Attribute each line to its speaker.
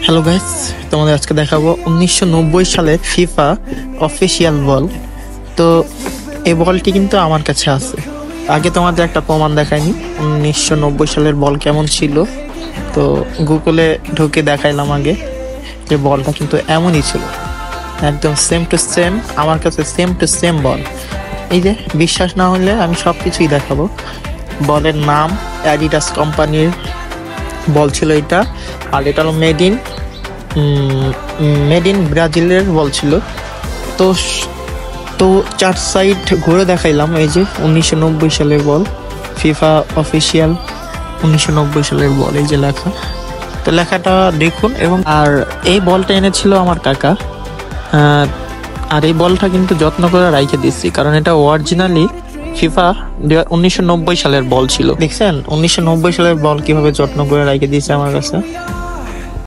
Speaker 1: Hello guys, তোমাদের আজকে দেখাবো 1990 সালের ফিফা অফিসিয়াল বল। তো এই বলটি কিন্তু আমার কাছে আছে। আগে তোমাদের একটা প্রমাণ দেখাইনি 1990 সালের বল কেমন ছিল। তো গুগলে ঢুকে দেখাইলাম আগে যে বলটা কিন্তু এমনই ছিল, একদম সেম টু সেম। আমার কাছে সেম টু সেম বল। এই যে বিশ্বাস না হলে আমি সবকিছুই দেখাবো। বলের নাম অ্যাডিডাস কোম্পানির বল ছিল এটা, আর এটা হলো মেড ইন ব্রাজিলের বল ছিল। তো তো চার সাইড ঘুরে দেখাইলাম। এই যে 1990 সালের বল, ফিফা অফিসিয়াল 1990 সালের বল, এই যে লেখা। তো লেখাটা দেখুন। এবং আর এই বলটা এনেছিল আমার কাকা। আর এই বলটা কিন্তু যত্ন করে রাইখে দিচ্ছি, কারণ এটা অরিজিনালি ফিফা 1990 সালের বল ছিল। দেখছেন 1990 সালের বল কিভাবে যত্ন করে রাইখে দিয়েছে আমার কাছে।